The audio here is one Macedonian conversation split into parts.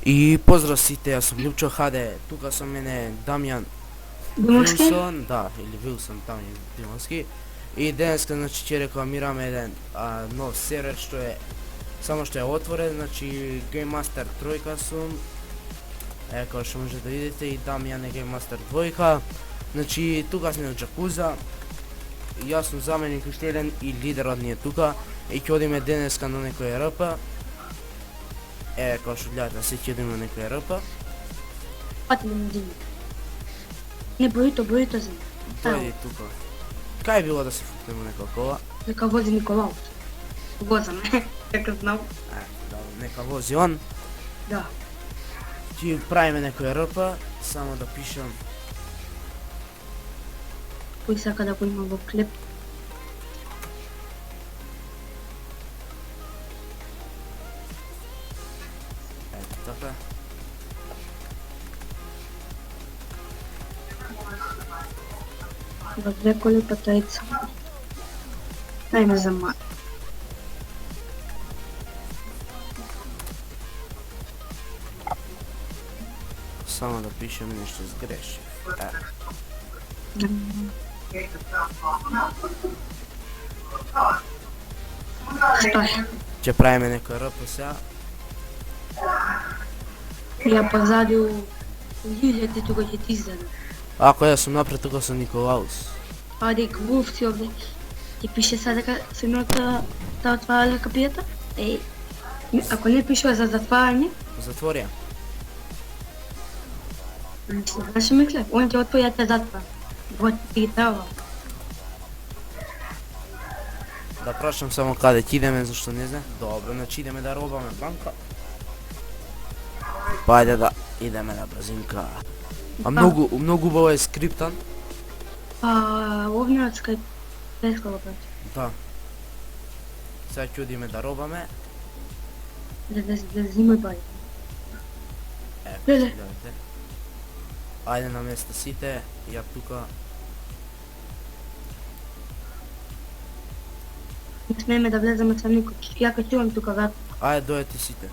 И поздрав сите, јас сум Лјупчо Хаде, тука со мене Дамјан Димовски? Вилсон, да, или Вилсон Дамјан Димовски. И денеска, значи, ќе рекламираме еден нов сервер што е само што е отворен, значи Game Master 3 сум. Како што може да видите, и Дамјан е Game Master 2. Значи, тука сме од Джакуза. Јас сум заменик уште еден и лидерот ни е тука. И ќе одиме денеска на некој РП. Како што гледате, се ќе одиме на некој РП. Пати ми дим. Не бојто за. Дојди тука. Кај било да се фукнеме нека кола? Нека вози Николаус. Возам, како знам. Да, нека вози он. Да. Ќе правиме некој РП, само да пишам. Кој сака да го има во клип. Ето така. Во две коли по тројца. Најме за ма. Само да пишем нешто сгрешив. Што е? Ќе правиме некој РП сега. Ја позади у лилјата тука ќе ти издаде. Ако јас сум напред, тука сум Николаус. Аде глувци овде. Ти пише сега дека се нота да отваря капијата? Ако не пише за затварање, Затвори ја. значи ме клеп. Он ќе отвори, ја те затвара. Вот ти ги трава. Да прашам само каде ќе идеме, зашто не знам. Добро, значи идеме да робаме банка. Па ајде да идеме на брзинка. А многу убаво е скриптан. Овнацка е прескала пат. Да. Сега ќе одиме да робаме. Да взима пари. Леле. Ајде на места сите, ја тука. Не смееме да влеземе со никој. Ја качувам тука врат. Ајде дојдете сите.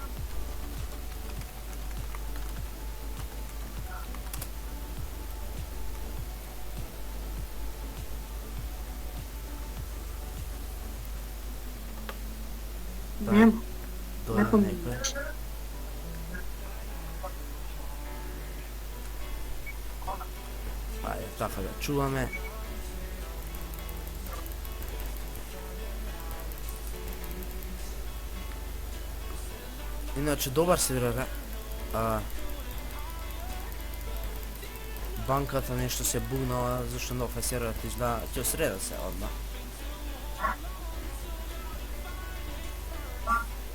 Нема. Дојде Некој некој. Ајде така да чуваме. Иначе добар сервер. Банката нешто се бугнала, зашто нов е серверот изгледа, ќе среда се одма.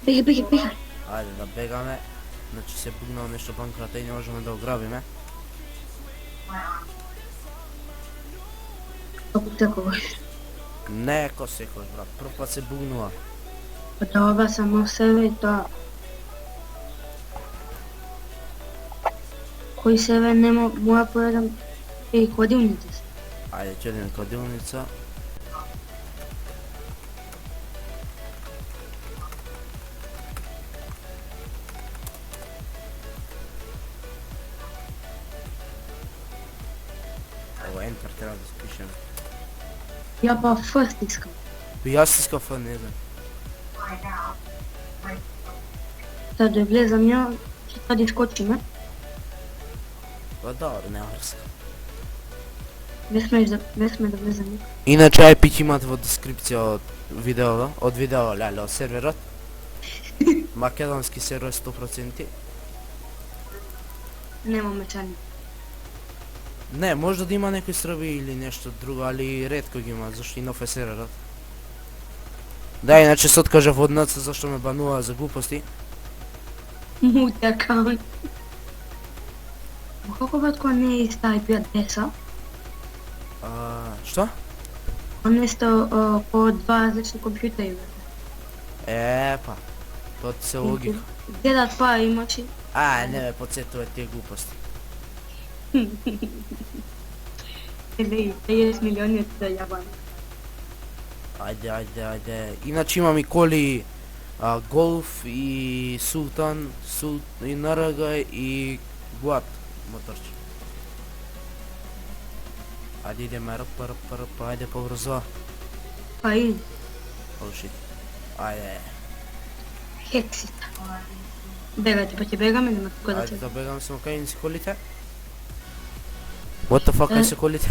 Беги. Ајде да бегаме. Значи се бугнала нешто банката и не можеме да го грабиме. Како секогаш. Не ко секој брат, прв пат се бугнува. Да ова само себе и тоа. Кој себе нема моја поедам и кладилните се. Ајде ќе одиме кладилница. Ево ентер треба да спишеме. Ја па фрст искам. Јас искав, не знам. Сега да влезам ја, ќе тоа да искочиме. Па добро, нема врска. Не сме да влезаме. Иначе IP имате во дескрипција од видео, леле, од серверот. Македонски сервер 100%. Нема мечани. Не, може да има некој срби или нешто друго, али ретко ги има, зашто и нов е серверот. Да, иначе се откажав од НЦ зашто ме банува за глупости. Мути акаунт. Како бат кога не е иста IP адреса? Што? Он е сто по два различни компјутери. Па, тоа ти се логика. Где да това имачи? Не ме подсетува тие глупости. 30 милиони да јабам. Ајде. Иначе имам и коли Golf и Султан, и Нарага и Глад моторче. Ajde idemo rp, ajde pobrzo. Pa i Oh shit. Ajde, heksita. Begajte, pa će begame, nema tako da će. ajde da begam samo kaj se kolite. What the fuck, kaj se kolite?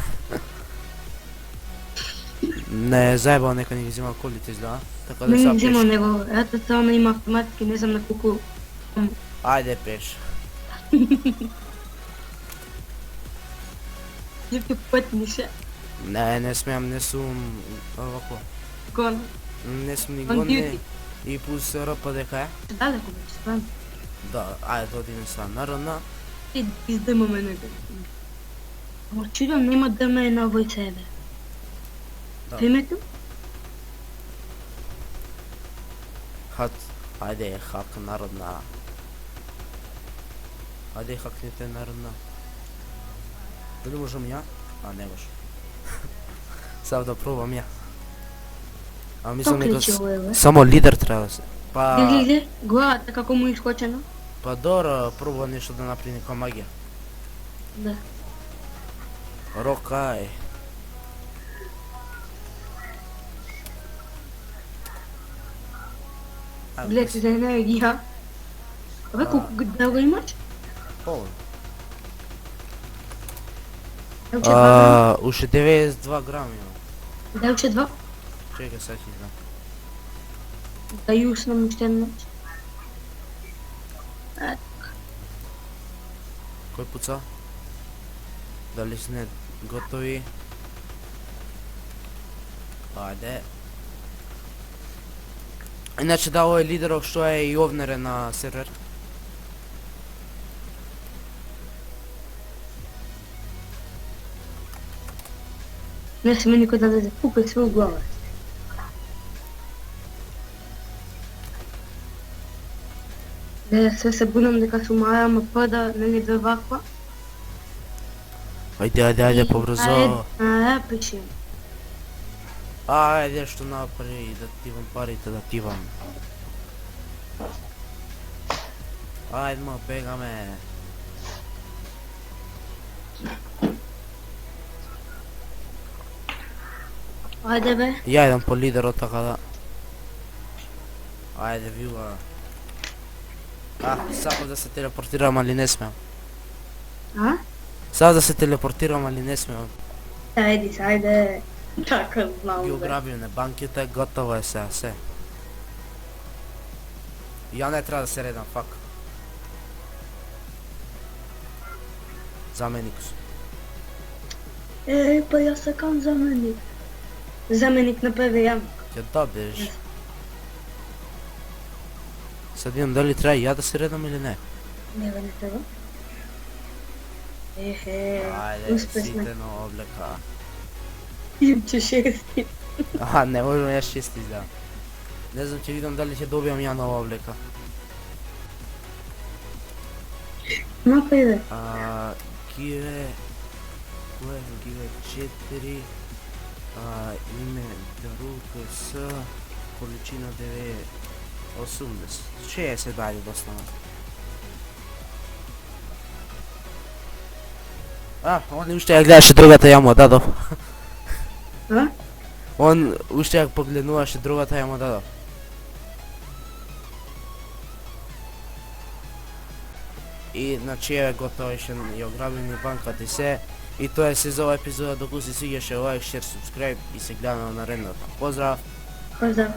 Ne, zajebao neka nije uzimao kolite izgleda, tako da Meni sad uzimao peš. nego, eto samo ima automatski, ne znam na kuku. Ajde peš. Živke potniše, Ne smijem, ne sum, ovako. gona. Ne sum ni On gonne. duty. I plus rp deka je. Daleko već, stvarno. Da, ajde da odinem sad naravno. Ti izdemo mene. Očigledno nema dama na ovoj sebe. Da. Primetu? Hat, ajde hak narodna. Ajde haknite narodna. Da li možem ja? A ne može. Sad da probam ja. A mislim nego Pokreći ovo je. samo lider treba se. Pa, Gdje, gledate kako mu je iskočeno? pa dobro, probao nešto da napravi neka magija. Da. Rokaj. Gledajte za energija. A kako, da ga imaš? Polovno. Da li će 2 grama? Uše 92 grama imam. Da li će 2? Čekaj sad ću znam. Da już nam jeszcze noć. Koj puca? Da li ste gotovi? Ajde. Inače da ovo je liderov što je i ovnere na server. Ne se meni kod da zapukaj sve u glavu. Da sve se bunom neka su majama pada, meni da ovakva. Ajde, pobrzo. A, pišem. Ajde što napravi da ti vam parite da ti vam. Ajdemo, pega me. Ajde be. Ja idem po lideru tako da. Ajde vila. Samo da se teleportiram ali ne smijem. A? Samo da se teleportiram ali ne smijem. Ajde. Tako znam I be. ugrabim ne bankete, gotovo je sve. Ja ne treba da se redam, fuck. Zamenik su. Ej, pa ja sam kao zamenik. Zamenik na PVM. Ja dobiješ. Sad idem da li treba i ja da se redam ili ne. Ne treba. Ajde, uspešno. siteno obleka. Idem će 6. Aha, ne možemo ja 6 izdam. Ne znam će vidim da li će dobijam ja nova obleka. Napravi. Give 4, ime ruke s, količina 9, 80, 60 dalje doslovno. On ušte jak gledaše другата я му дадов. A? Он ušte jak погледнуваше другата я му дадов. И значи е готово ще и ограбени банката и се. И тоа е се за ова епизода, докато се свигаше лайк, шер, субскрайб и се гледаме на наредната. Поздрав! Pozdrav.